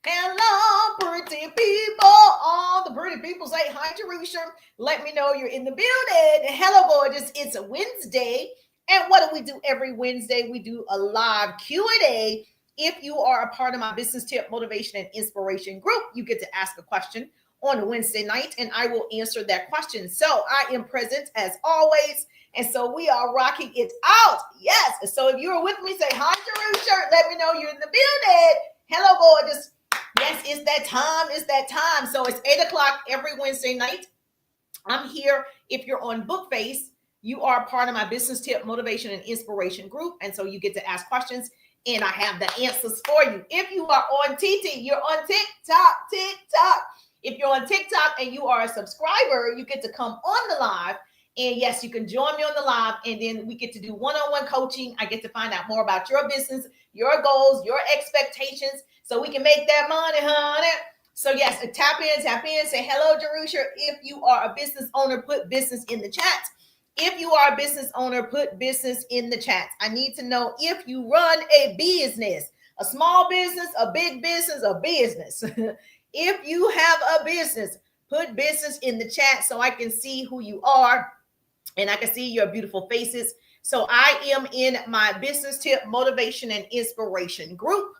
Hello, pretty people. All the pretty people say hi, Jerusha. Let me know you're in the building. Hello, gorgeous. It's a Wednesday. And what do we do every Wednesday? We do a live Q&A. If you are a part of my business tip, motivation, and inspiration group, you get to ask a question on a Wednesday night, and I will answer that question. So I am present as always. And so we are rocking it out. Yes. So if you're with me, say hi, Jerusha. Let me know you're in the building. Hello, gorgeous. Yes, it's that time. It's that time. So it's 8 o'clock every Wednesday night. I'm here. If you're on Bookface, you are a part of my business tip, motivation, and inspiration group. And so you get to ask questions, and I have the answers for you. If you are on TT, you're on TikTok. If you're on TikTok and you are a subscriber, you get to come on the live. And yes, you can join me on the live, and then we get to do one-on-one coaching. I get to find out more about your business, your goals, your expectations, so we can make that money, honey. So yes, tap in, say hello, Jerusha. If you are a business owner, put business in the chat. If you are a business owner, put business in the chat. I need to know if you run a business, a small business, a big business, a business. If you have a business, put business in the chat so I can see who you are and I can see your beautiful faces. So I am in my business tip, motivation, and inspiration group.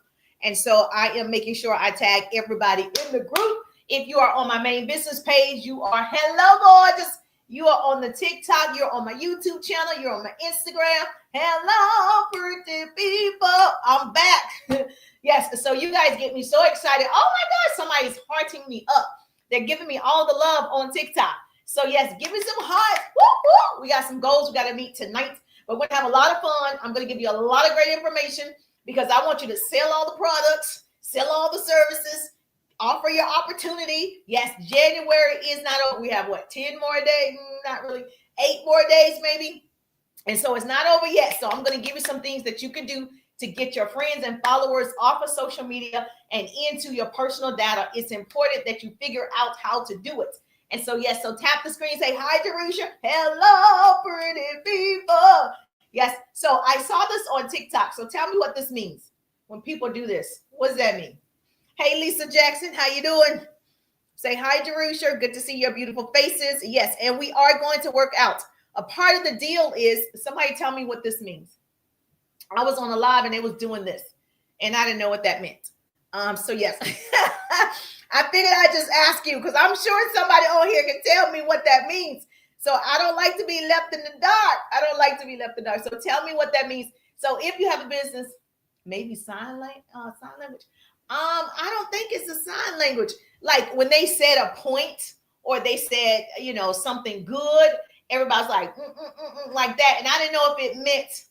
And so I am making sure I tag everybody in the group. If you are on my main business page, you are hello, gorgeous. You are on the TikTok. You're on my YouTube channel. You're on my Instagram. Hello, pretty people. I'm back. Yes. So you guys get me so excited. Oh my God, somebody's hearting me up. They're giving me all the love on TikTok. So yes, give me some hearts. Woo, woo. We got some goals we got to meet tonight. But we're going to have a lot of fun. I'm going to give you a lot of great information because I want you to sell all the products, sell all the services, offer your opportunity. Yes, January is not over. We have 10 more days? Not really. 8 more days maybe. And so it's not over yet. So I'm going to give you some things that you can do to get your friends and followers off of social media and into your personal data. It's important that you figure out how to do it. And so, yes, so tap the screen, say, hi, Jerusha. Hello, pretty people. Yes, so I saw this on TikTok. So tell me what this means when people do this. What does that mean? Hey, Lisa Jackson, how you doing? Say hi, Jerusha. Good to see your beautiful faces. Yes, and we are going to work out. A part of the deal is, somebody tell me what this means. I was on a live and they was doing this, and I didn't know what that meant. So yes, I figured I'd just ask you because I'm sure somebody on here can tell me what that means. So I don't like to be left in the dark. I don't like to be left in the dark. So tell me what that means. So if you have a business, maybe sign language. I don't think it's a sign language. Like when they said a point or they said, something good, everybody's like, like that. And I didn't know if it meant,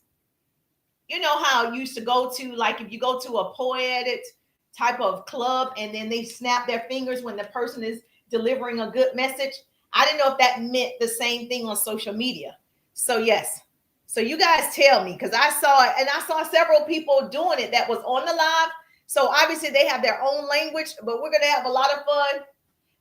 you know how you used to go to, like if you go to a poetic type of club and then they snap their fingers when the person is delivering a good message. I didn't know if that meant the same thing on social media. So yes. So you guys tell me, because I saw it and I saw several people doing it that was on the live. So obviously they have their own language, but we're going to have a lot of fun.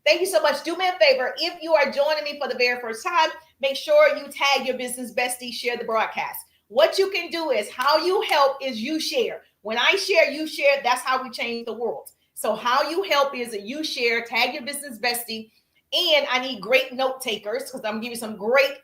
Thank you so much. Do me a favor. If you are joining me for the very first time, make sure you tag your business bestie, share the broadcast. What you can do is how you help is you share. When I share, you share. That's how we change the world. So how you help is that you share, tag your business bestie. And I need great note takers because I'm going to give you some great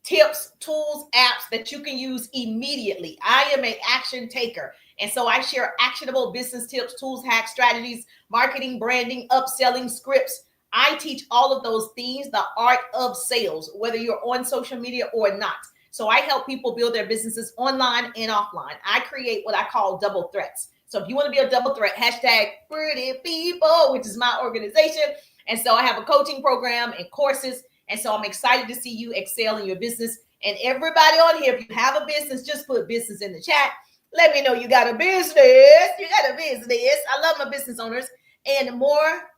tips, tools, apps that you can use immediately. I am an action taker. And so I share actionable business tips, tools, hacks, strategies, marketing, branding, upselling, scripts. I teach all of those things, the art of sales, whether you're on social media or not. So I help people build their businesses online and offline. I create what I call double threats. So if you want to be a double threat, hashtag pretty people, which is my organization. And so I have a coaching program and courses. And so I'm excited to see you excel in your business. And everybody on here, if you have a business, just put business in the chat. Let me know you got a business. You got a business. I love my business owners. And more,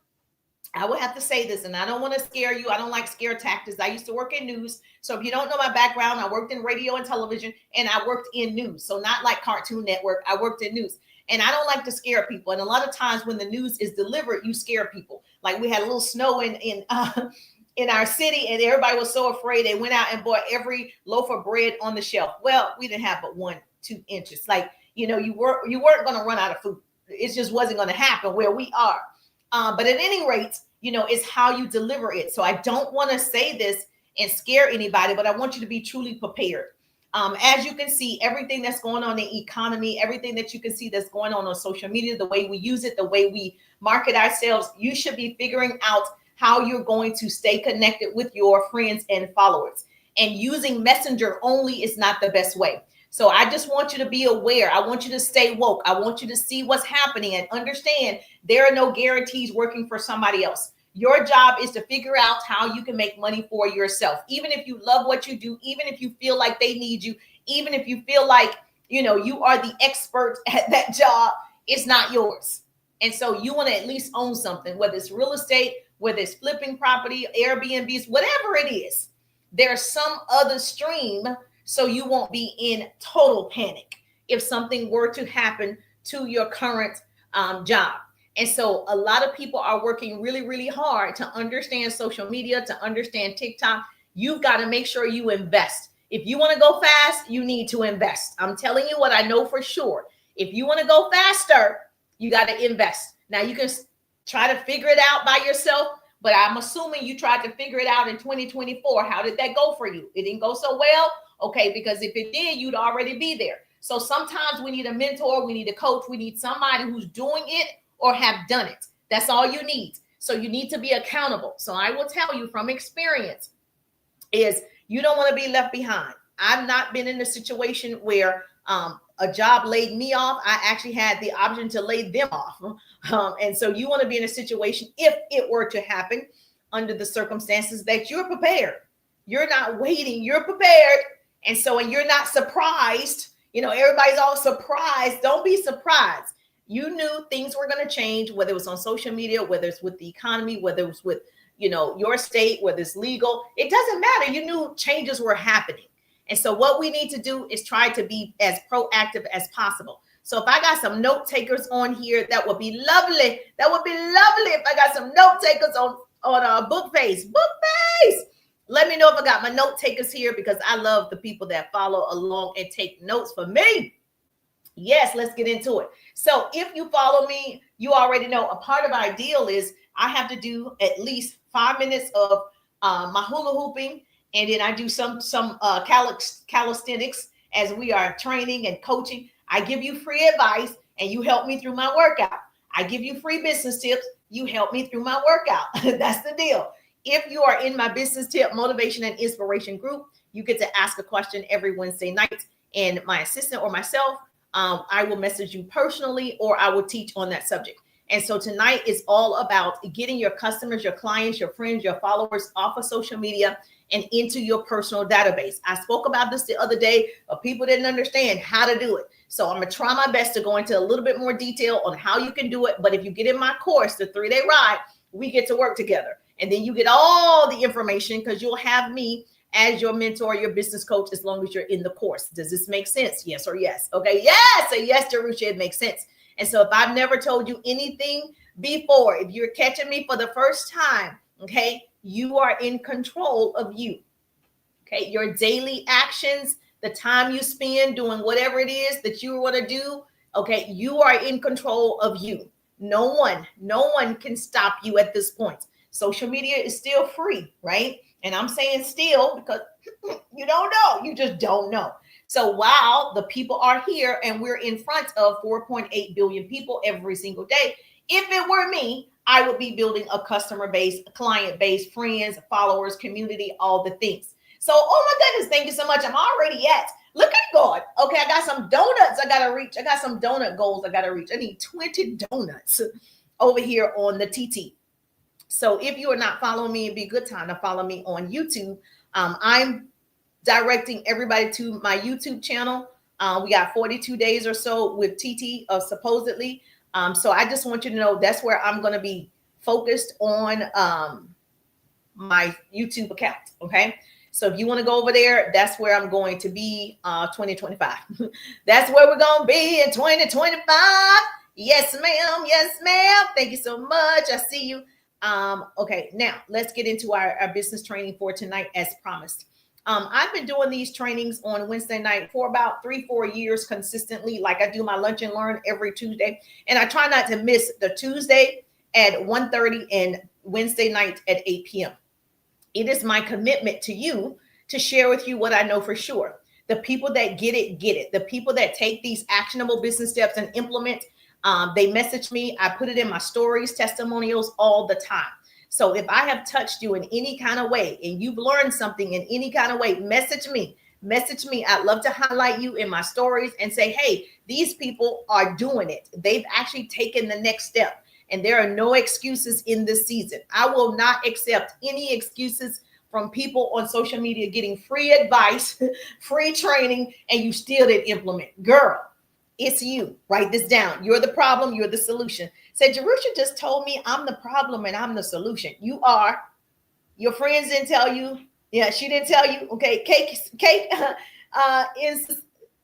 I will have to say this, and I don't want to scare you. I don't like scare tactics. I used to work in news. So if you don't know my background, I worked in radio and television, and I worked in news. So not like Cartoon Network. I worked in news. And I don't like to scare people. And a lot of times when the news is delivered, you scare people. Like we had a little snow in our city, and everybody was so afraid they went out and bought every loaf of bread on the shelf. Well, we didn't have but 1-2 inches. Like, you weren't going to run out of food. it just wasn't going to happen where we are. But at any rate, it's how you deliver it. So I don't want to say this and scare anybody, but I want you to be truly prepared. As you can see, everything that's going on in the economy, everything that you can see that's going on social media, the way we use it, the way we market ourselves, you should be figuring out how you're going to stay connected with your friends and followers. And using Messenger only is not the best way. So I just want you to be aware. I want you to stay woke. I want you to see what's happening and understand there are no guarantees working for somebody else. Your job is to figure out how you can make money for yourself. Even if you love what you do, even if you feel like they need you, even if you feel like, you are the expert at that job, it's not yours. And so you want to at least own something, whether it's real estate, whether it's flipping property, Airbnbs, whatever it is, there's some other stream so you won't be in total panic if something were to happen to your current job. And so a lot of people are working really, really hard to understand social media, to understand TikTok. You've got to make sure you invest. If you want to go fast, you need to invest. I'm telling you what I know for sure. If you want to go faster, you got to invest. Now you can try to figure it out by yourself, but I'm assuming you tried to figure it out in 2024. How did that go for you? It didn't go so well. Okay, because if it did, you'd already be there. So sometimes we need a mentor, we need a coach, we need somebody who's doing it or have done it. That's all you need. So you need to be accountable. So I will tell you from experience is you don't want to be left behind. I've not been in a situation where a job laid me off. I actually had the option to lay them off. And so you want to be in a situation, if it were to happen, under the circumstances that you're prepared. You're not waiting, you're prepared. And so, and you're not surprised. Everybody's all surprised. Don't be surprised. You knew things were going to change, whether it was on social media, whether it's with the economy, whether it was with, your state, whether it's legal. It doesn't matter. You knew changes were happening. And so what we need to do is try to be as proactive as possible. So if I got some note takers on here, that would be lovely. That would be lovely if I got some note takers on Bookface. Bookface. Let me know if I got my note takers here, because I love the people that follow along and take notes for me. Yes, let's get into it. So if you follow me, you already know a part of our deal is I have to do at least 5 minutes of my hula hooping. And then I do some calisthenics as we are training and coaching. I give you free advice and you help me through my workout. I give you free business tips. You help me through my workout. That's the deal. If you are in my business tip, motivation, and inspiration group, you get to ask a question every Wednesday night. And my assistant or myself, I will message you personally, or I will teach on that subject. And so tonight is all about getting your customers, your clients, your friends, your followers off of social media and into your personal database. I spoke about this the other day, but people didn't understand how to do it. So I'm going to try my best to go into a little bit more detail on how you can do it. But if you get in my course, the 3-day ride, we get to work together. And then you get all the information, because you'll have me as your mentor, your business coach, as long as you're in the course. Does this make sense? Yes or yes? Okay. Yes. Say yes, Jerusha. It makes sense. And so if I've never told you anything before, if you're catching me for the first time, okay, you are in control of you. Okay. Your daily actions, the time you spend doing whatever it is that you want to do. Okay. You are in control of you. No one can stop you at this point. Social media is still free, right? And I'm saying still because you don't know. You just don't know. So while the people are here and we're in front of 4.8 billion people every single day, if it were me, I would be building a customer base, a client base, friends, followers, community, all the things. So, oh my goodness, thank you so much. I'm already at, look at God. Okay, I got some donuts I got to reach. I got some donut goals I got to reach. I need 20 donuts over here on the TT. So if you are not following me, it'd be a good time to follow me on YouTube. I'm directing everybody to my YouTube channel. We got 42 days or so with TT supposedly. So I just want you to know that's where I'm going to be focused on my YouTube account. Okay. So if you want to go over there, that's where I'm going to be 2025. That's where we're going to be in 2025. Yes, ma'am. Yes, ma'am. Thank you so much. I see you. Okay, now let's get into our business training for tonight as promised. I've been doing these trainings on Wednesday night for about 3-4 years consistently. Like I do my lunch and learn every Tuesday, and I try not to miss the Tuesday at 1:30 and Wednesday night at 8 p.m. It is my commitment to you to share with you what I know for sure. The people that get it, get it. The people that take these actionable business steps and implement, they message me. I put it in my stories, testimonials all the time. So if I have touched you in any kind of way and you've learned something in any kind of way, message me. Message me. I'd love to highlight you in my stories and say, hey, these people are doing it. They've actually taken the next step. And there are no excuses in this season. I will not accept any excuses from people on social media getting free advice, free training, and you still didn't implement. Girl, it's you. Write this down. You're the problem. You're the solution. Say, Jerusha just told me I'm the problem and I'm the solution. You are. Your friends didn't tell you. Yeah, she didn't tell you. Okay, Cake is,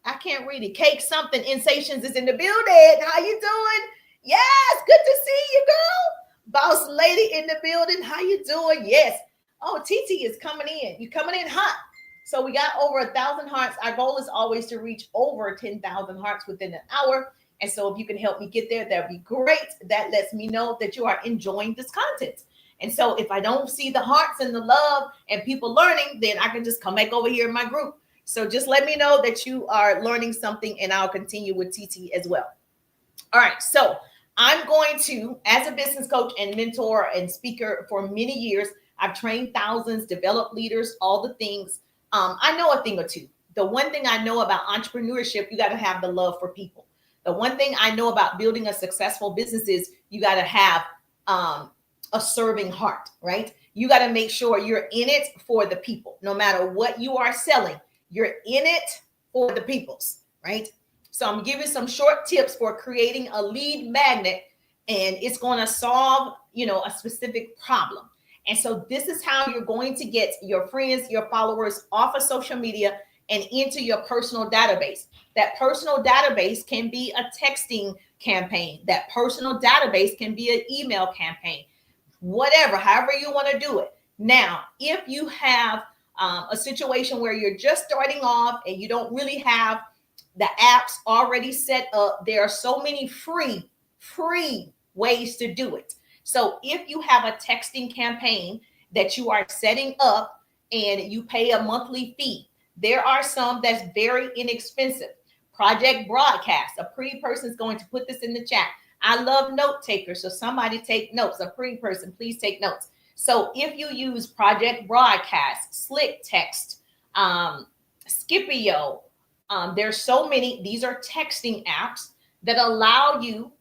I can't read it. Cake something. Insations is in the building. How you doing? Yes, good to see you, girl. Boss lady in the building. How you doing? Yes. Oh, TT is coming in. You coming in hot. So we got over 1,000 hearts. Our goal is always to reach over 10,000 hearts within an hour. And so if you can help me get there, that'd be great. That lets me know that you are enjoying this content. And so if I don't see the hearts and the love and people learning, then I can just come back over here in my group. So just let me know that you are learning something and I'll continue with TT as well. All right. So I'm going to, as a business coach and mentor and speaker for many years, I've trained thousands, developed leaders, all the things. I know a thing or two. The one thing I know about entrepreneurship, you got to have the love for people. The one thing I know about building a successful business is you got to have a serving heart, right? You got to make sure you're in it for the people. No matter what you are selling, you're in it for the peoples, right? So I'm giving some short tips for creating a lead magnet, and it's going to solve, a specific problem. And so this is how you're going to get your friends, your followers off of social media and into your personal database. That personal database can be a texting campaign. That personal database can be an email campaign, whatever, however you want to do it. Now, if you have a situation where you're just starting off and you don't really have the apps already set up, there are so many free ways to do it. So if you have a texting campaign that you are setting up and you pay a monthly fee, there are some that's very inexpensive. Project Broadcast, a pre person is going to put this in the chat. I love note takers, so somebody take notes. A pre person, please take notes. So if you use Project Broadcast, Slick Text, Skipio, there's so many. These are texting apps that allow you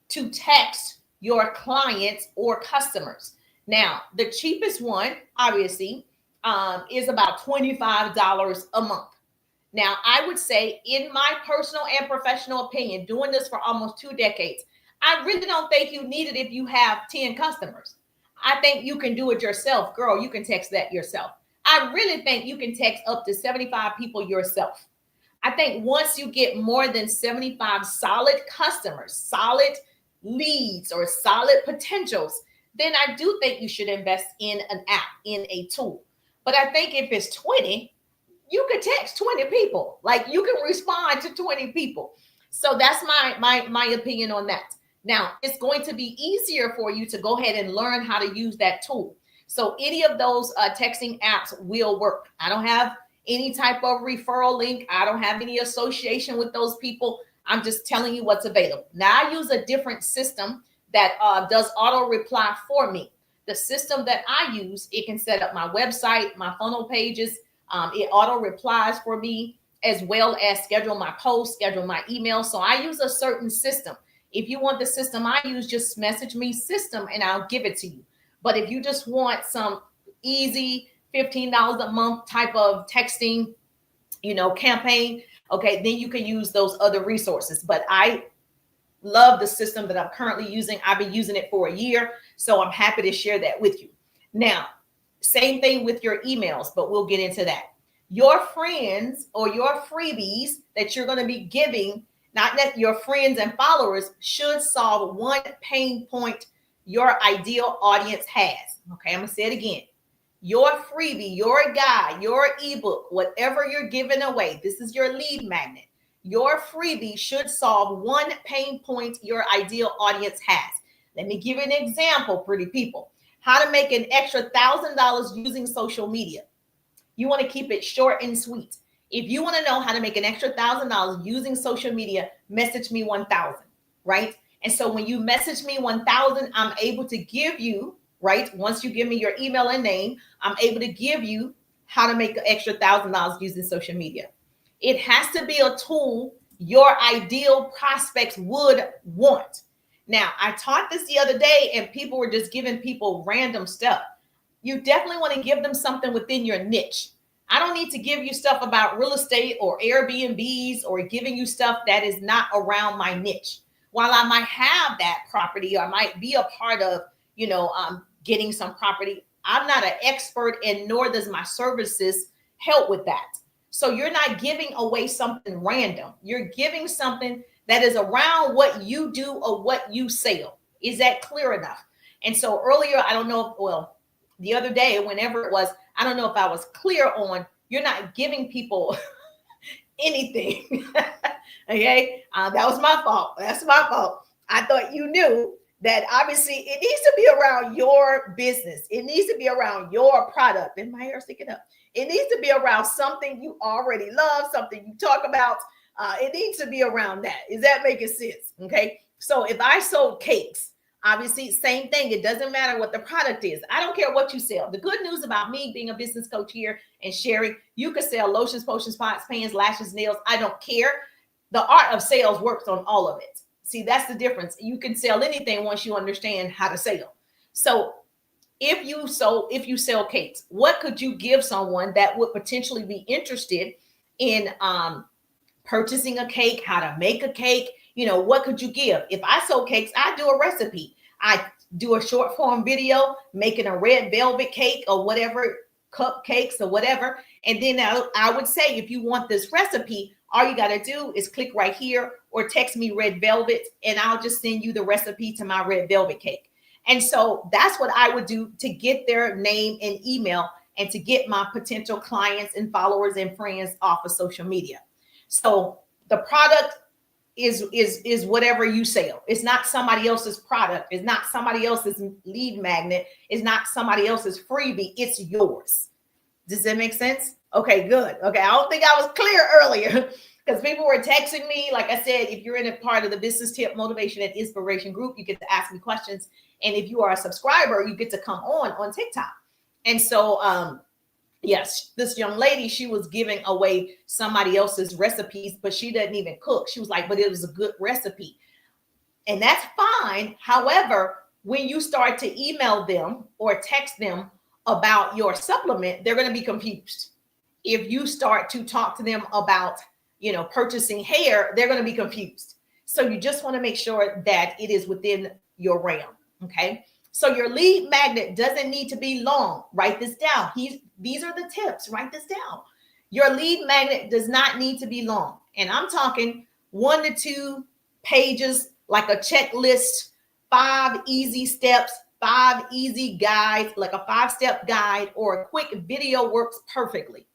to text your clients or customers. Now, the cheapest one, obviously, is about $25 a month. Now, I would say, in my personal and professional opinion, doing this for almost 2 decades, I really don't think you need it if you have 10 customers. I think you can do it yourself. Girl, you can text that yourself. I really think you can text up to 75 people yourself. I think once you get more than 75 solid customers, solid leads or solid potentials, then I do think you should invest in an app, in a tool. But I think if it's 20, you could text 20 people. Like, you can respond to 20 people. So that's my opinion on that. Now, it's going to be easier for you to go ahead and learn how to use that tool. So any of those texting apps will work. I don't have any type of referral link. I don't have any association with those people. I'm just telling you what's available. Now, I use a different system that does auto reply for me. The system that I use, it can set up my website, my funnel pages. It auto replies for me, as well as schedule my posts, schedule my emails. So I use a certain system. If you want the system I use, just message me system and I'll give it to you. But if you just want some easy $15 a month type of texting, campaign, okay, then you can use those other resources. But I love the system that I'm currently using. I've been using it for a year, so I'm happy to share that with you. Now, same thing with your emails, but we'll get into that. Your friends or your freebies that you're going to be giving, not that your friends and followers, should solve one pain point your ideal audience has. Okay, I'm going to say it again. your freebie, your guide, your ebook, whatever you're giving away, this is your lead magnet. Your freebie should solve one pain point your ideal audience has. Let me give you an example, pretty people. How to make an extra $1,000 using social media. You want to keep it short and sweet. If you want to know how to make an extra $1,000 using social media, message me 1,000, right? And so when you message me 1,000, I'm able to give you, right? Once you give me your email and name, I'm able to give you how to make an extra $1,000 using social media. It has to be a tool your ideal prospects would want. Now, I taught this the other day and people were just giving people random stuff. You definitely want to give them something within your niche. I don't need to give you stuff about real estate or Airbnbs or giving you stuff that is not around my niche. While I might have that property, or I might be a part of, getting some property, I'm not an expert, and nor does my services help with that. So you're not giving away something random. You're giving something that is around what you do or what you sell. Is that clear enough? And so earlier, I don't know if, the other day, whenever it was, I don't know if I was clear on, you're not giving people anything. Okay. That was my fault. That's my fault. I thought you knew that obviously it needs to be around your business. It needs to be around your product. And my hair's sticking up. It needs to be around something you already love, something you talk about. It needs to be around that. Is that making sense? Okay. So if I sold cakes, obviously, same thing. It doesn't matter what the product is. I don't care what you sell. The good news about me being a business coach here and sharing, you can sell lotions, potions, pots, pans, lashes, nails. I don't care. The art of sales works on all of it. See, that's the difference. You can sell anything once you understand how to sell. So if you sell cakes, what could you give someone that would potentially be interested in purchasing a cake, how to make a cake? What could you give? If I sold cakes, I do a recipe. I do a short form video making a red velvet cake or whatever, cupcakes or whatever. And then I would say, if you want this recipe, all you got to do is click right here or text me red velvet, and I'll just send you the recipe to my red velvet cake. And so that's what I would do to get their name and email and to get my potential clients and followers and friends off of social media. So the product is whatever you sell. It's not somebody else's product. It's not somebody else's lead magnet. It's not somebody else's freebie. It's yours. Does that make sense? Okay, good. Okay, I don't think I was clear earlier because people were texting me. Like I said, if you're in a part of the Business Tip Motivation and Inspiration group, you get to ask me questions. And if you are a subscriber, you get to come on TikTok. And so, yes, this young lady, she was giving away somebody else's recipes, but she doesn't even cook. She was like, but it was a good recipe. And that's fine. However, when you start to email them or text them about your supplement, they're going to be confused. If you start to talk to them about, purchasing hair, they're going to be confused. So you just want to make sure that it is within your realm. Okay. So your lead magnet doesn't need to be long. Write this down. These are the tips. Write this down. Your lead magnet does not need to be long. And I'm talking 1 to 2 pages, like a checklist, 5 easy steps, 5 easy guides, like a 5-step guide, or a quick video works perfectly.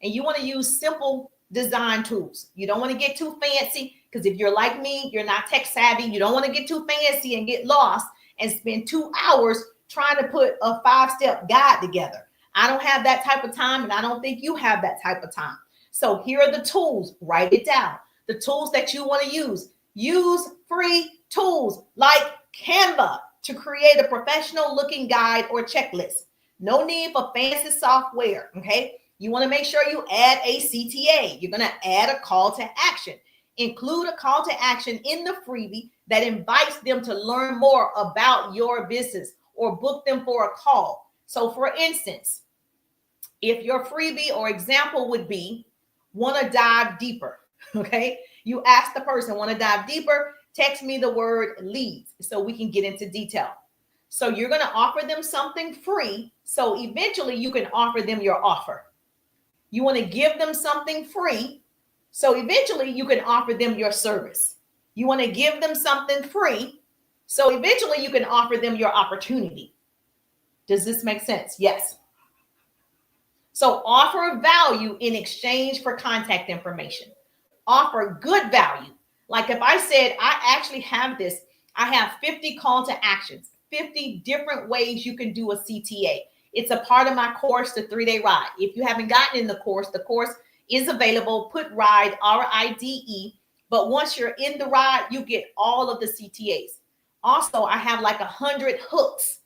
And you want to use simple design tools. You don't want to get too fancy, because if you're like me, you're not tech savvy. You don't want to get too fancy and get lost and spend 2 hours trying to put a 5-step guide together. I don't have that type of time, and I don't think you have that type of time. So here are the tools. Write it down. The tools that you want to use. Use free tools like Canva to create a professional looking guide or checklist. No need for fancy software, okay? You want to make sure you add a CTA. You're going to add a call to action. Include a call to action in the freebie that invites them to learn more about your business or book them for a call. So for instance, if your freebie or example would be, want to dive deeper, okay? You ask the person, want to dive deeper? Text me the word leads so we can get into detail. So you're going to offer them something free. So eventually you can offer them your offer. You want to give them something free. So eventually you can offer them your service. You want to give them something free. So eventually you can offer them your opportunity. Does this make sense? Yes. So offer value in exchange for contact information. Offer good value. Like if I said, I actually have this, I have 50 call to actions, 50 different ways you can do a CTA. It's a part of my course, the 3-day ride. If you haven't gotten in the course is available. Put ride, RIDE. But once you're in the ride, you get all of the CTAs. Also, I have like 100 hooks.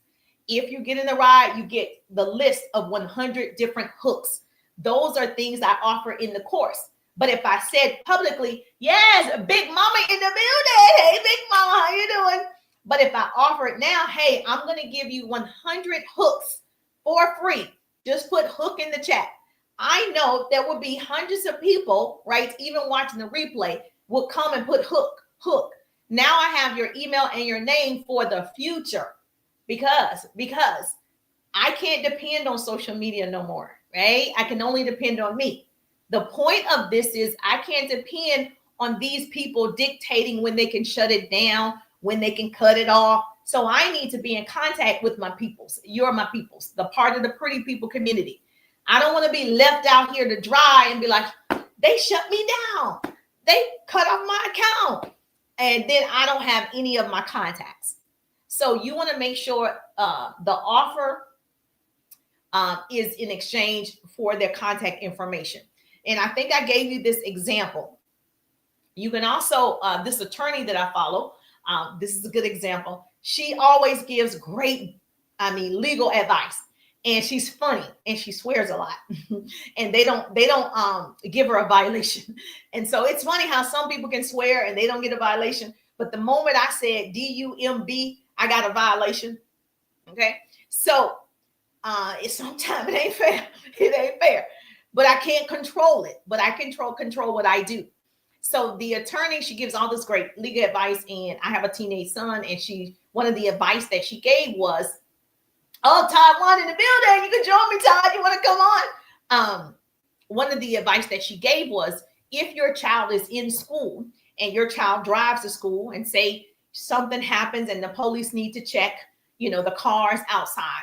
If you get in the ride, you get the list of 100 different hooks. Those are things I offer in the course. But if I said publicly, yes, Big Mama in the building. Hey, Big Mama, how you doing? But if I offer it now, hey, I'm going to give you 100 hooks for free. Just put hook in the chat. I know there will be hundreds of people, right, even watching the replay, will come and put hook. Now I have your email and your name for the future because I can't depend on social media no more, right? I can only depend on me. The point of this is I can't depend on these people dictating when they can shut it down, when they can cut it off. So I need to be in contact with my peoples. You're my peoples, the part of the pretty people community. I don't want to be left out here to dry and be like, they shut me down. They cut off my account. And then I don't have any of my contacts. So you want to make sure the offer is in exchange for their contact information. And I think I gave you this example. You can also, this attorney that I follow, this is a good example. She always gives great, legal advice. And she's funny and she swears a lot. And they don't give her a violation. And so it's funny how some people can swear and they don't get a violation. But the moment I said DUMB, I got a violation. Okay. So it's sometimes it ain't fair. It ain't fair. But I can't control it. But I control what I do. So the attorney, she gives all this great legal advice. And I have a teenage son. And one of the advice that she gave was, oh, Todd, one in the building. You can join me, Todd. You want to come on? One of the advice that she gave was, if your child is in school and your child drives to school and say something happens and the police need to check, the cars outside,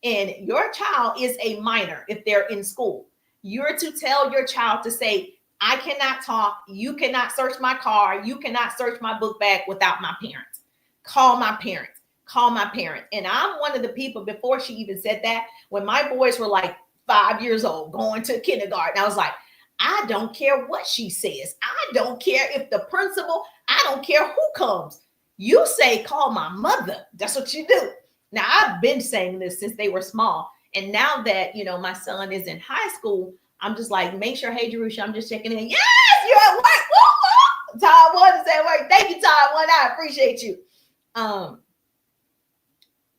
and your child is a minor, if they're in school, you're to tell your child to say, I cannot talk. You cannot search my car. You cannot search my book bag without my parents. Call my parents. Call my parents. And I'm one of the people, before she even said that, when my boys were like 5 years old, going to kindergarten, I was like, I don't care what she says. I don't care if the principal, I don't care who comes. You say, call my mother. That's what you do. Now, I've been saying this since they were small. And now that, my son is in high school, I'm just like, make sure, hey, Jerusha, I'm just checking in. Yes, you're at work. Woo, woo. Todd One is at work. Thank you, Todd One. I appreciate you.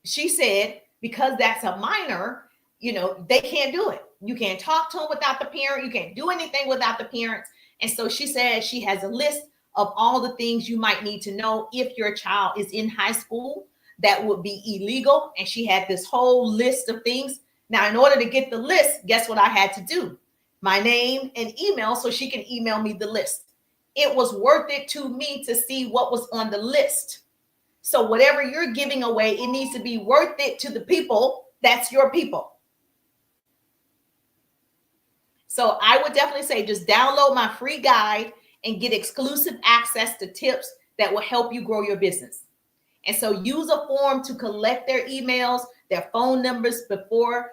She said, because that's a minor, they can't do it. You can't talk to them without the parent. You can't do anything without the parents. And so she said she has a list of all the things you might need to know if your child is in high school that would be illegal. And she had this whole list of things. Now, in order to get the list, guess what I had to do? My name and email so she can email me the list. It was worth it to me to see what was on the list. So whatever you're giving away, it needs to be worth it to the people. That's your people. So I would definitely say just download my free guide and get exclusive access to tips that will help you grow your business. And so use a form to collect their emails, their phone numbers before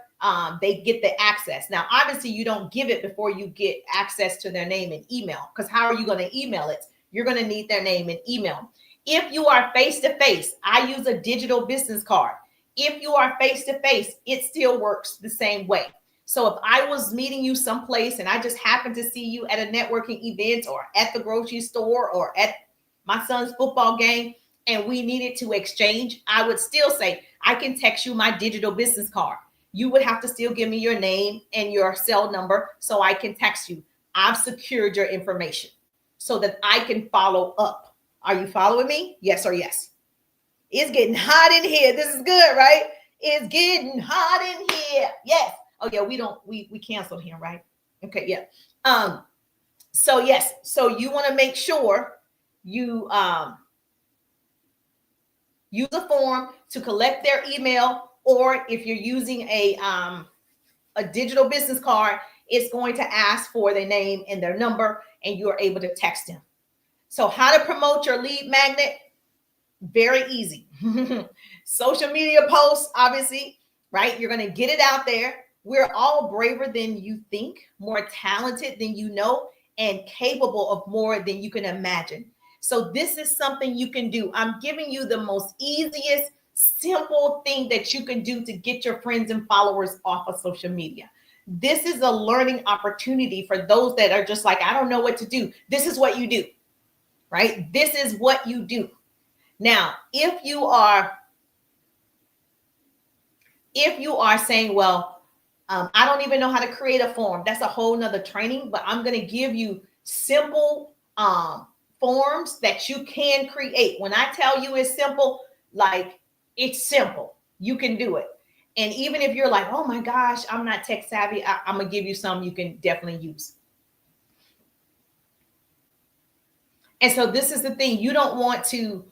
they get the access. Now, obviously, you don't give it before you get access to their name and email, because how are you going to email it? You're going to need their name and email. If you are face-to-face, I use a digital business card. If you are face-to-face, it still works the same way. So if I was meeting you someplace and I just happened to see you at a networking event or at the grocery store or at my son's football game and we needed to exchange, I would still say, I can text you my digital business card. You would have to still give me your name and your cell number so I can text you. I've secured your information so that I can follow up. Are you following me? Yes or yes? It's getting hot in here. This is good, right? It's getting hot in here. Yes. Oh yeah, we canceled him, right? Okay, yeah. So yes, so you want to make sure you use a form to collect their email, or if you're using a a digital business card, it's going to ask for their name and their number, and you are able to text them. So how to promote your lead magnet? Very easy. Social media posts, obviously, right? You're going to get it out there. We're all braver than you think, more talented than you know, and capable of more than you can imagine. So this is something you can do. I'm giving you the most easiest, simple thing that you can do to get your friends and followers off of social media. This is a learning opportunity for those that are just like, I don't know what to do. This is what you do, right? This is what you do. Now, if you are saying, well, I don't even know how to create a form, that's a whole nother training, but I'm going to give you simple forms that you can create. When I tell you it's simple, like it's simple, you can do it. And even if you're like, oh my gosh, I'm not tech savvy, I'm going to give you some you can definitely use. And so this is the thing. You don't want to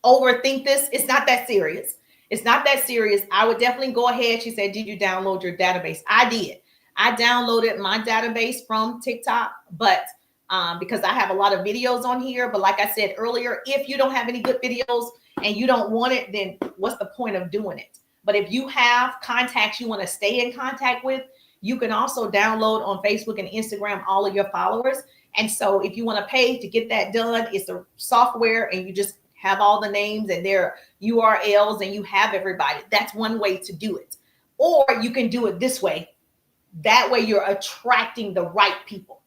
overthink this. It's not that serious. It's not that serious. I would definitely go ahead. She said, did you download your database? I did. I downloaded my database from TikTok, but because I have a lot of videos on here. But like I said earlier, if you don't have any good videos and you don't want it, then what's the point of doing it? But if you have contacts you want to stay in contact with, you can also download on Facebook and Instagram all of your followers. And so if you want to pay to get that done, it's a software and you just have all the names and their URLs and you have everybody. That's one way to do it. Or you can do it this way. That way you're attracting the right people.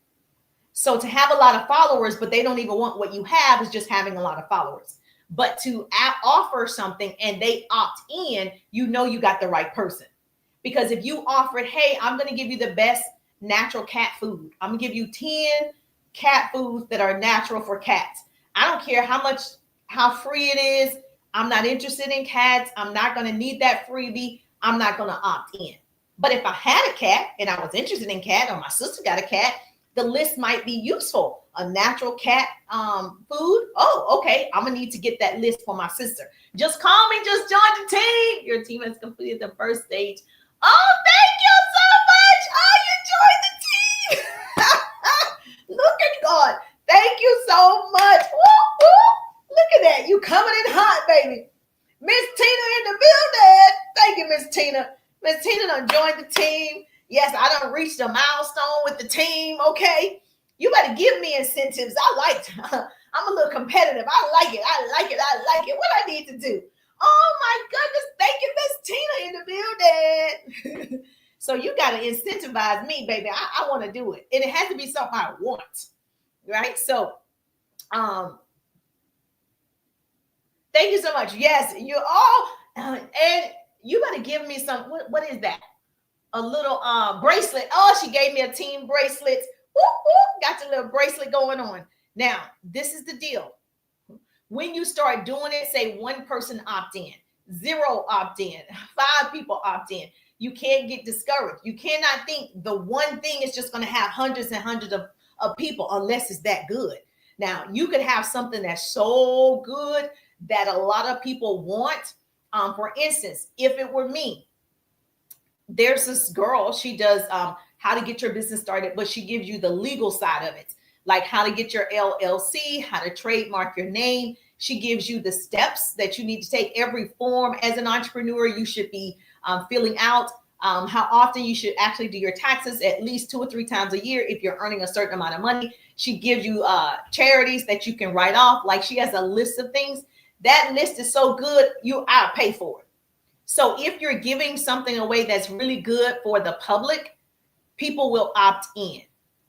So to have a lot of followers, but they don't even want what you have, is just having a lot of followers. But to offer something and they opt in, you know you got the right person. Because if you offered, hey, I'm going to give you the best natural cat food. I'm going to give you 10 cat foods that are natural for cats. I don't care how free it is. I'm not interested in cats. I'm not going to need that freebie. I'm not going to opt in. But if I had a cat and I was interested in cat, or my sister got a cat, the list might be useful. A natural cat food. Oh, okay. I'm going to need to get that list for my sister. Just call me. Just join the team. Your team has completed the first stage. Oh, thank you so much. Oh, you joined the team. Look at God. Thank you so much. Woo, woo. Look at that. You coming in hot, baby. Miss Tina in the building. Thank you, Miss Tina. Miss Tina done joined the team. Yes, I done reached a milestone with the team. Okay. You better give me incentives. I'm a little competitive. I like it. What I need to do? Oh my goodness. Thank you, Miss Tina in the building. So you got to incentivize me, baby. I want to do it. And it has to be something I want. Right? So, thank you so much. Yes, you all, and you got to give me some, what is that? A little bracelet. Oh, she gave me a team bracelet. Woo, woo, got your little bracelet going on. Now, this is the deal. When you start doing it, say one person opt in, 0 opt in, 5 people opt in. You can't get discouraged. You cannot think the one thing is just going to have hundreds and hundreds of people unless it's that good. Now, you could have something that's so good that a lot of people want. For instance, if it were me, there's this girl, she does how to get your business started, but she gives you the legal side of it, like how to get your LLC, how to trademark your name. She gives you the steps that you need to take. Every form as an entrepreneur you should be filling out, how often you should actually do your taxes, at least 2 or 3 times a year if you're earning a certain amount of money. She gives you charities that you can write off. Like she has a list of things. That list is so good, I'll pay for it. So if you're giving something away that's really good for the public, people will opt in.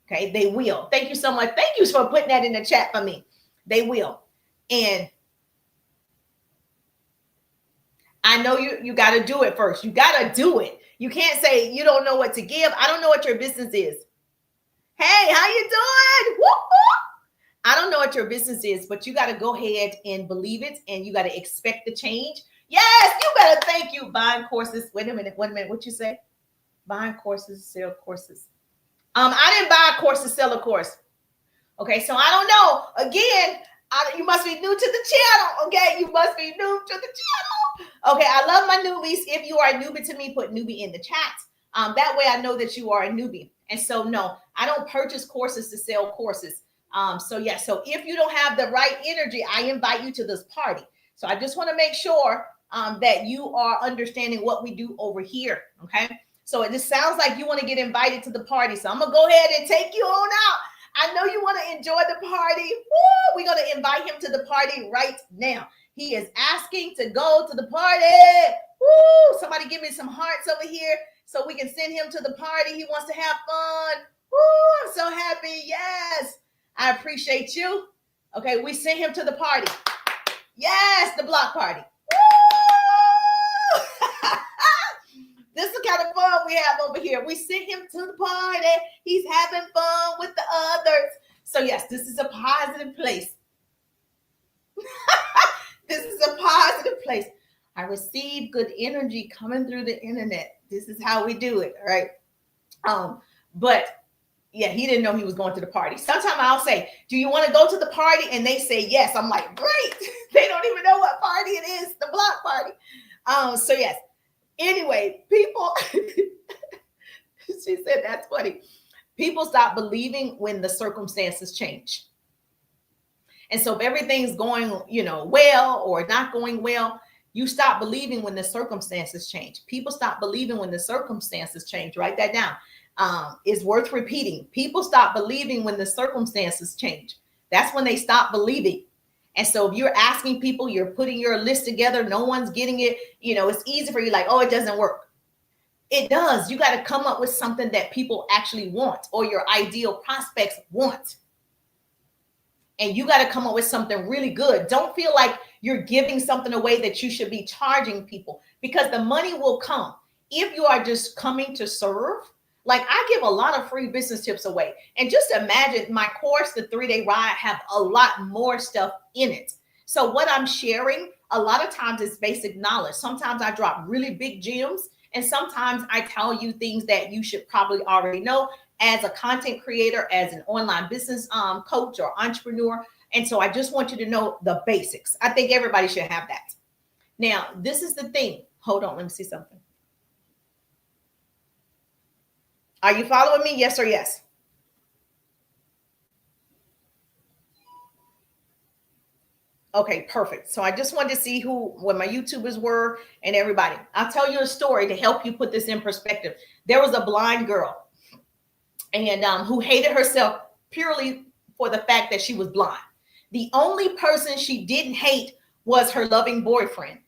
Okay, they will. Thank you so much. Thank you for putting that in the chat for me. They will. And I know you got to do it first. You got to do it. You can't say you don't know what to give. I don't know what your business is. Hey, how you doing? Woo-hoo! I don't know what your business is, but you got to go ahead and believe it, and you got to expect the change. Yes, you better thank you. Buying courses. Wait a minute. What you say? Buying courses, sell courses. I didn't buy a course to sell a course. Okay, so I don't know. Again, You must be new to the channel, okay? You must be new to the channel. Okay, I love my newbies. If you are a newbie to me, put newbie in the chat. That way I know that you are a newbie. And so, no, I don't purchase courses to sell courses. So if you don't have the right energy, I invite you to this party. So I just want to make sure that you are understanding what we do over here, okay? So it just sounds like you want to get invited to the party. So I'm going to go ahead and take you on out. I know you want to enjoy the party. Woo! We're going to invite him to the party right now. He is asking to go to the party. Woo! Somebody give me some hearts over here so we can send him to the party. He wants to have fun. Woo! I'm so happy. Yes. I appreciate you. Okay, we sent him to the party. Yes, the block party. Woo! This is the kind of fun we have over here. We sent him to the party. He's having fun with the others. So yes, this is a positive place. This is a positive place. I receive good energy coming through the internet. This is how we do it, all right? But yeah, he didn't know he was going to the party. Sometimes I'll say, do you want to go to the party? And they say yes. I'm like, great. They don't even know what party it is, the block party. So yes. Anyway, people, she said, that's funny. People stop believing when the circumstances change. And so if everything's going, well or not going well, you stop believing when the circumstances change. People stop believing when the circumstances change. Write that down. It's worth repeating. People stop believing when the circumstances change. That's when they stop believing. And so if you're asking people, you're putting your list together, no one's getting it, it's easy for you, like, oh, it doesn't work. It does. You got to come up with something that people actually want or your ideal prospects want. And you got to come up with something really good. Don't feel like you're giving something away that you should be charging people, because the money will come if you are just coming to serve. Like, I give a lot of free business tips away. And just imagine my course, the 3-day ride, have a lot more stuff in it. So what I'm sharing, a lot of times is basic knowledge. Sometimes I drop really big gems. And sometimes I tell you things that you should probably already know as a content creator, as an online business coach or entrepreneur. And so I just want you to know the basics. I think everybody should have that. Now, this is the thing. Hold on, let me see something. Are you following me? Yes or yes? Okay, perfect. So I just wanted to see what my YouTubers were and everybody. I'll tell you a story to help you put this in perspective. There was a blind girl and who hated herself purely for the fact that she was blind. The only person she didn't hate was her loving boyfriend.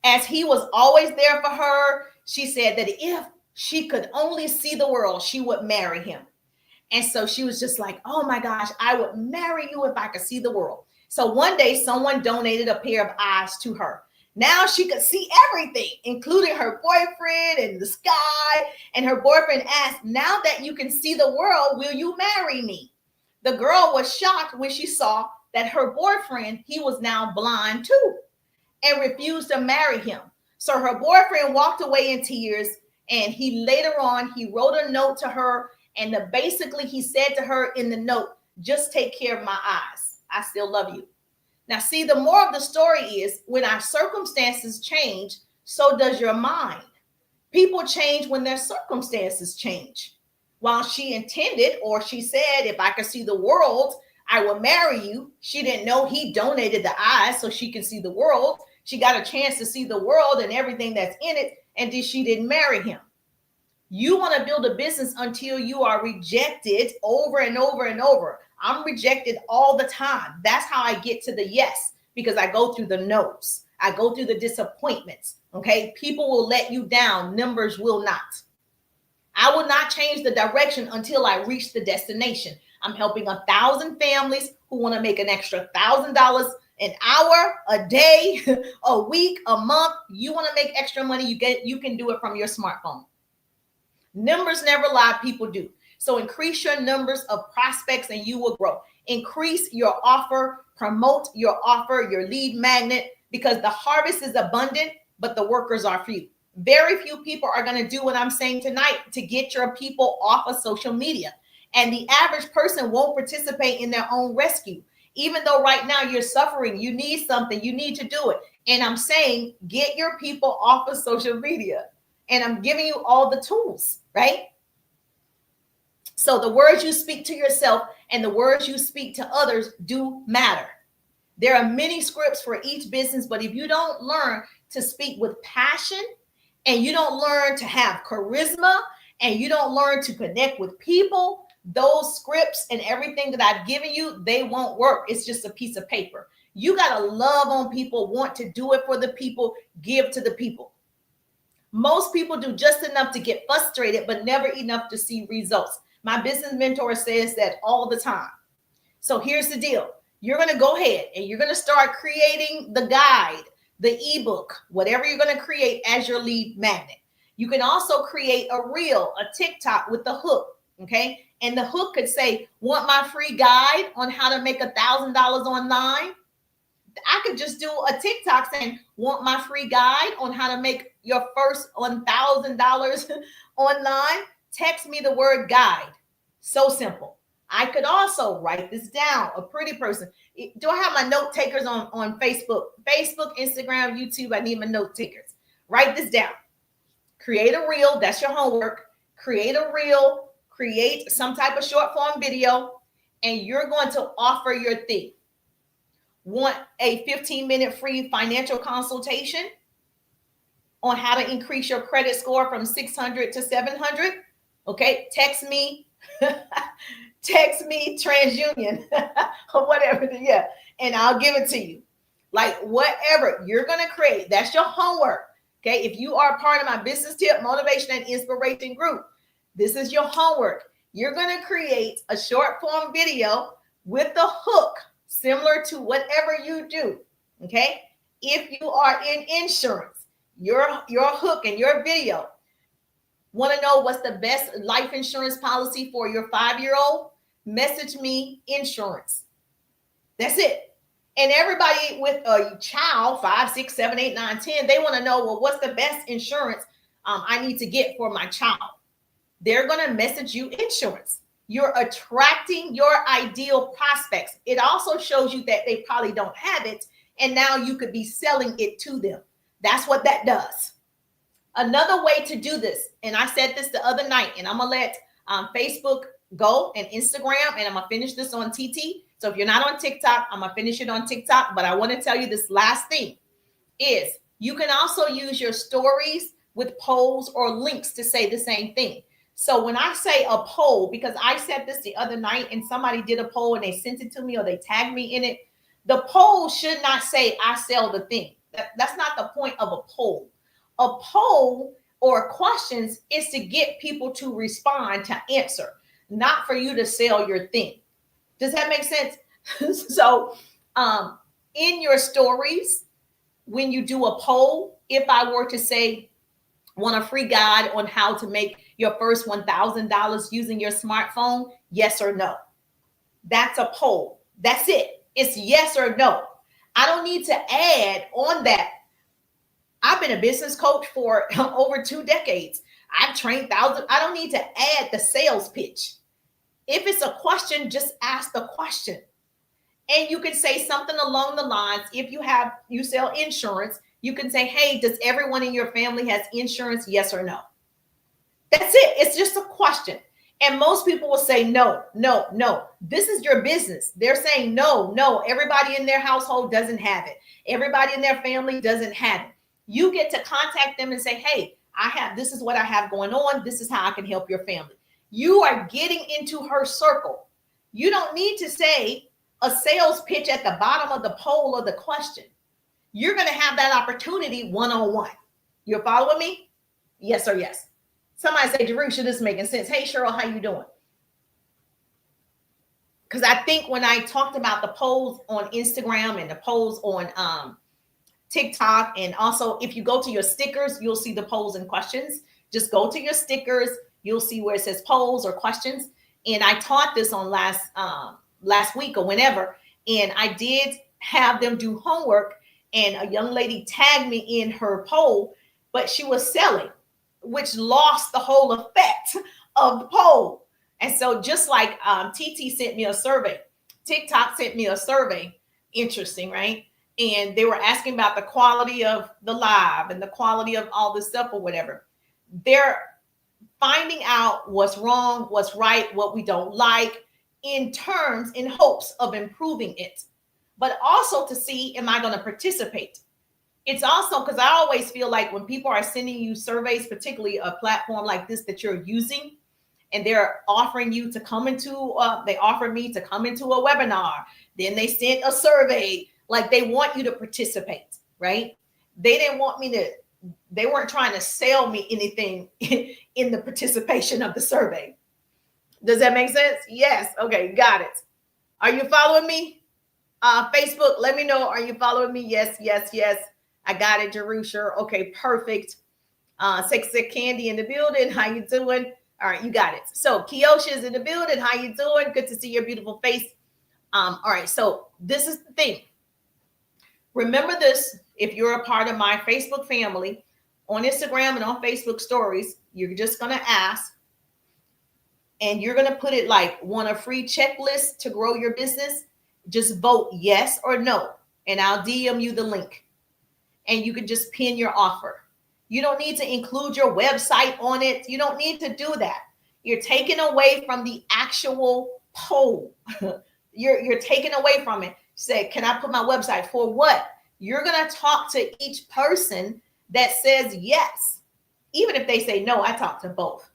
As he was always there for her, she said that if she could only see the world, she would marry him. And so she was just like, oh my gosh, I would marry you if I could see the world. So one day someone donated a pair of eyes to her. Now she could see everything, including her boyfriend and the sky. And her boyfriend asked, now that you can see the world, will you marry me? The girl was shocked when she saw that her boyfriend, he was now blind too, and refused to marry him. So her boyfriend walked away in tears. And he later on, he wrote a note to her. And basically he said to her in the note, just take care of my eyes. I still love you. Now, see, the moral of the story is when our circumstances change, so does your mind. People change when their circumstances change. While she intended, or she said, if I could see the world, I will marry you. She didn't know he donated the eyes so she can see the world. She got a chance to see the world and everything that's in it. And she didn't marry him. You want to build a business until you are rejected over and over and over. I'm rejected all the time. That's how I get to the yes, because I go through the no's. I go through the disappointments. Okay. People will let you down. Numbers will not. I will not change the direction until I reach the destination. I'm helping 1,000 families who want to make an extra $1,000 an hour, a day, a week, a month. You want to make extra money, you can do it from your smartphone. Numbers never lie, people do. So increase your numbers of prospects and you will grow. Increase your offer, promote your offer, your lead magnet, because the harvest is abundant, but the workers are few. Very few people are going to do what I'm saying tonight to get your people off of social media. And the average person won't participate in their own rescue. Even though right now you're suffering, you need something, you need to do it. And I'm saying, get your people off of social media. And I'm giving you all the tools, right? So the words you speak to yourself and the words you speak to others do matter. There are many scripts for each business, but if you don't learn to speak with passion and you don't learn to have charisma and you don't learn to connect with people, those scripts and everything that I've given you, they won't work. It's just a piece of paper. You got to love on people, want to do it for the people, give to the people. Most people do just enough to get frustrated, but never enough to see results. My business mentor says that all the time. So here's the deal. You're going to go ahead and you're going to start creating the guide, the ebook, whatever you're going to create as your lead magnet. You can also create a reel, a TikTok with the hook. Okay. And the hook could say, want my free guide on how to make $1,000 online? I could just do a TikTok saying, want my free guide on how to make your first $1,000 online? Text me the word guide. So simple. I could also write this down. A pretty person. Do I have my note takers on Facebook? Facebook, Instagram, YouTube. I need my note takers. Write this down. Create a reel. That's your homework. Create a reel. Create some type of short form video. And you're going to offer your thing. Want a 15-minute free financial consultation on how to increase your credit score from 600 to 700? Okay, text me. Text me TransUnion or whatever. Yeah, and I'll give it to you. Like whatever you're going to create, that's your homework. Okay, if you are part of my business tip, motivation, and inspiration group, this is your homework. You're going to create a short form video with the hook similar to whatever you do. Okay, if you are in insurance, your hook and your video. Want to know what's the best life insurance policy for your 5-year-old? Message me insurance. That's it. And everybody with a child, 5, 6, 7, 8, 9, 10, they want to know, well, what's the best insurance I need to get for my child? They're going to message you insurance. You're attracting your ideal prospects. It also shows you that they probably don't have it, and now you could be selling it to them. That's what that does. Another way to do this, and I said this the other night, and I'm going to let Facebook go and Instagram, and I'm going to finish this on TT. So if you're not on TikTok, I'm going to finish it on TikTok. But I want to tell you this last thing is you can also use your stories with polls or links to say the same thing. So when I say a poll, because I said this the other night and somebody did a poll and they sent it to me or they tagged me in it, the poll should not say I sell the thing. That's not the point of a poll. A poll or questions is to get people to respond, to answer, not for you to sell your thing. Does that make sense? So in your stories, when you do a poll, if I were to say, want a free guide on how to make your first $1,000 using your smartphone, yes or no? That's a poll. That's it. It's yes or no. I don't need to add on that. I've been a business coach for over 2 decades. I've trained thousands. I don't need to add the sales pitch. If it's a question, just ask the question. And you can say something along the lines, if you sell insurance, you can say, hey, does everyone in your family has insurance? Yes or no? That's it. It's just a question. And most people will say, no, no, no. This is your business. They're saying, no, no. Everybody in their household doesn't have it. Everybody in their family doesn't have it. You get to contact them and say, hey, this is what I have going on. This is how I can help your family. You are getting into her circle. You don't need to say a sales pitch at the bottom of the poll or the question. You're going to have that opportunity one-on-one. You're following me? Yes or yes? Somebody say, Jerusha, this is making sense. Hey, Cheryl, how you doing? Because I think when I talked about the polls on Instagram and the polls on TikTok, and also if you go to your stickers, you'll see the polls and questions. Just go to your stickers. You'll see where it says polls or questions. And I taught this on last week or whenever, and I did have them do homework, and a young lady tagged me in her poll, but she was selling, which lost the whole effect of the poll. And so just like TT sent me a survey, TikTok sent me a survey. Interesting, right? And they were asking about the quality of the live and the quality of all this stuff or whatever. They're finding out what's wrong, what's right, what we don't like in hopes of improving it, but also to see, am I going to participate? It's also because I always feel like when people are sending you surveys, particularly a platform like this that you're using, and they're offering you to come into, they offered me to come into a webinar, then they sent a survey, like they want you to participate, right? They didn't want me to, they weren't trying to sell me anything in the participation of the survey. Does that make sense? Yes. Okay, got it. Are you following me? Facebook, let me know. Are you following me? Yes, yes, yes. I got it, Jerusha. Okay, perfect. Sexy Candy in the building. How you doing? All right, you got it. So Kiosha is in the building. How you doing? Good to see your beautiful face. All right, so this is the thing. Remember this, if you're a part of my Facebook family, on Instagram and on Facebook stories, you're just going to ask, and you're going to put it like, want a free checklist to grow your business? Just vote yes or no, and I'll DM you the link. And you can just pin your offer. You don't need to include your website on it. You don't need to do that. You're taking away from the actual poll. You're taking away from it. Say, can I put my website for what? You're going to talk to each person that says yes. Even if they say no, I talk to both.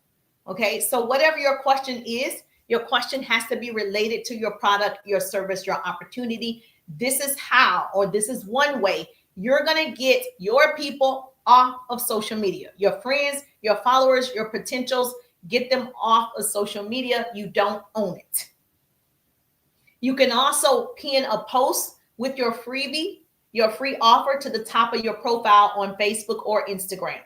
Okay, so whatever your question is, your question has to be related to your product, your service, your opportunity. This is how, or this is one way you're going to get your people off of social media. Your friends, your followers, your potentials, get them off of social media. You don't own it. You can also pin a post with your freebie, your free offer, to the top of your profile on Facebook or Instagram.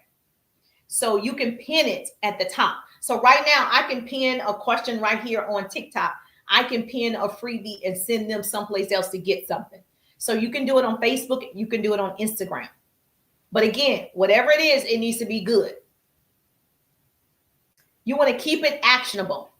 So you can pin it at the top. So right now I can pin a question right here on TikTok. I can pin a freebie and send them someplace else to get something. So you can do it on Facebook. You can do it on Instagram. But again, whatever it is, it needs to be good. You want to keep it actionable.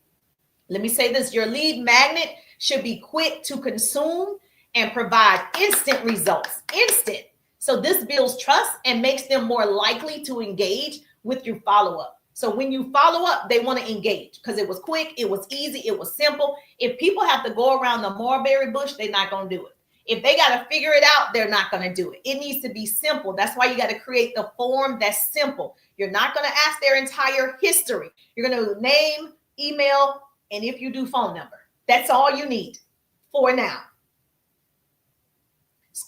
Let me say this. Your lead magnet should be quick to consume and provide instant results. Instant. So this builds trust and makes them more likely to engage with your follow-up. So when you follow up, they want to engage because it was quick, it was easy, it was simple. If people have to go around the mulberry bush, they're not going to do it. If they got to figure it out, they're not going to do it. It needs to be simple. That's why you got to create the form that's simple. You're not going to ask their entire history. You're going to name, email, and if you do, phone number. That's all you need for now.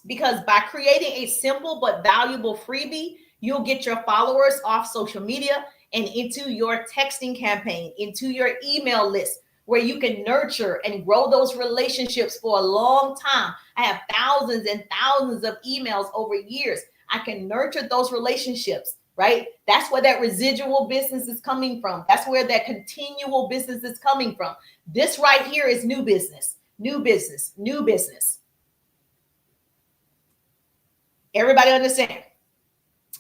Because by creating a simple but valuable freebie, you'll get your followers off social media and into your texting campaign, into your email list, where you can nurture and grow those relationships for a long time. I have thousands and thousands of emails over years. I can nurture those relationships, right? That's where that residual business is coming from. That's where that continual business is coming from. This right here is new business, new business, new business. Everybody understand?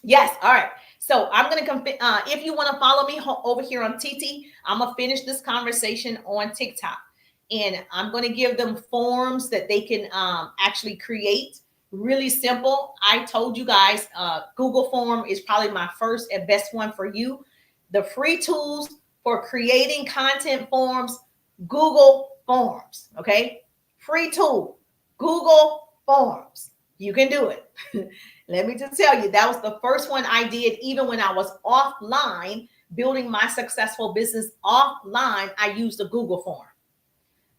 Yes. All right. So I'm going to, if you want to follow me over here on TT, I'm going to finish this conversation on TikTok, and I'm going to give them forms that they can actually create. Really simple. I told you guys, Google form is probably my first and best one for you. The free tools for creating content forms, Google Forms. Okay. Free tool, Google Forms. You can do it. Let me just tell you, that was the first one I did. Even when I was offline, building my successful business offline, I used the Google form.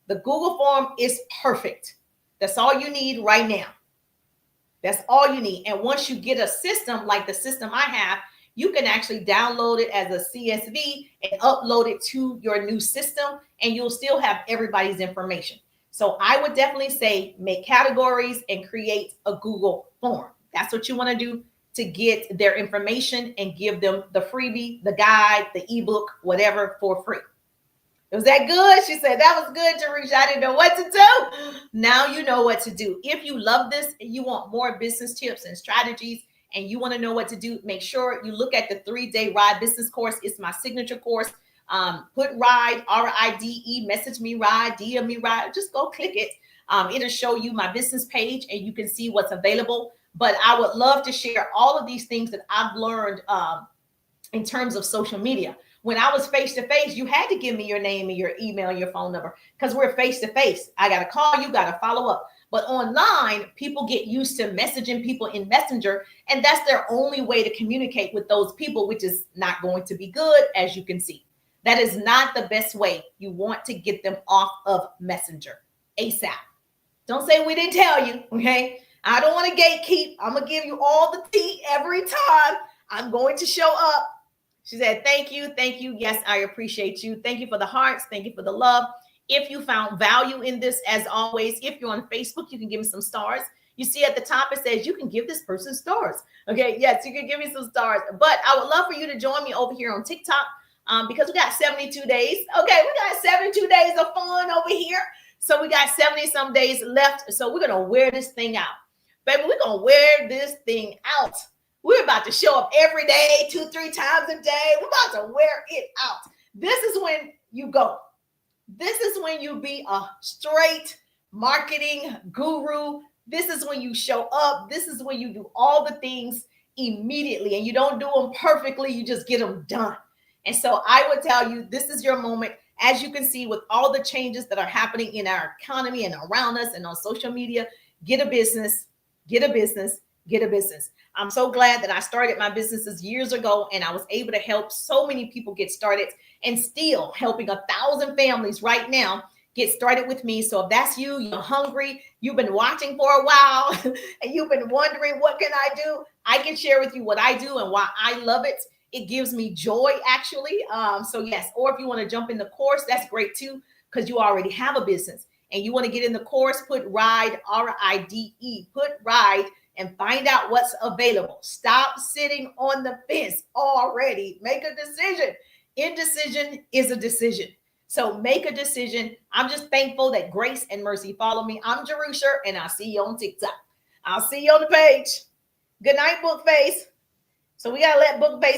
The Google form is perfect. That's all you need right now. That's all you need. And once you get a system like the system I have, you can actually download it as a CSV and upload it to your new system, and you'll still have everybody's information. So I would definitely say make categories and create a Google form. That's what you want to do to get their information and give them the freebie, the guide, the ebook, whatever, for free. Was that good? She said, that was good, Teresa. I didn't know what to do. Now you know what to do. If you love this and you want more business tips and strategies, and you want to know what to do, make sure you look at the 3-day RIDE business course. It's my signature course. Put RIDE, RIDE, message me RIDE, DM me RIDE. Just go click it. It'll show you my business page and you can see what's available. But I would love to share all of these things that I've learned in terms of social media. When I was face to face, you had to give me your name and your email and your phone number because we're face to face. I got to call you, got to follow up. But online, people get used to messaging people in Messenger, and that's their only way to communicate with those people, which is not going to be good, as you can see. That is not the best way. You want to get them off of Messenger ASAP. Don't say we didn't tell you, okay? I don't want to gatekeep. I'm going to give you all the tea every time. I'm going to show up. She said, thank you. Thank you. Yes, I appreciate you. Thank you for the hearts. Thank you for the love. If you found value in this, as always, if you're on Facebook, you can give me some stars. You see at the top, it says you can give this person stars. Okay, yes, you can give me some stars. But I would love for you to join me over here on TikTok because we got 72 days. Okay, we got 72 days of fun over here. So we got 70 some days left. So we're going to wear this thing out. Baby, we're going to wear this thing out. We're about to show up every day, 2-3 times a day. We're about to wear it out. This is when you go. This is when you be a straight marketing guru. This is when you show up. This is when you do all the things immediately, and you don't do them perfectly. You just get them done. And so I would tell you, this is your moment. As you can see, with all the changes that are happening in our economy and around us and on social media, get a business, get a business, get a business. I'm so glad that I started my businesses years ago and I was able to help so many people get started, and still helping 1,000 families right now get started with me. So if that's you, you're hungry, you've been watching for a while and you've been wondering, what can I do? I can share with you what I do and why I love it. It gives me joy, actually. So yes, or if you want to jump in the course, that's great too, because you already have a business and you want to get in the course, put RIDE, RIDE, put RIDE, and find out what's available. Stop sitting on the fence already. Make a decision. Indecision is a decision. So make a decision. I'm just thankful that grace and mercy follow me. I'm Jerusha, and I'll see you on TikTok. I'll see you on the page. Good night, Bookface. So we got to let Bookface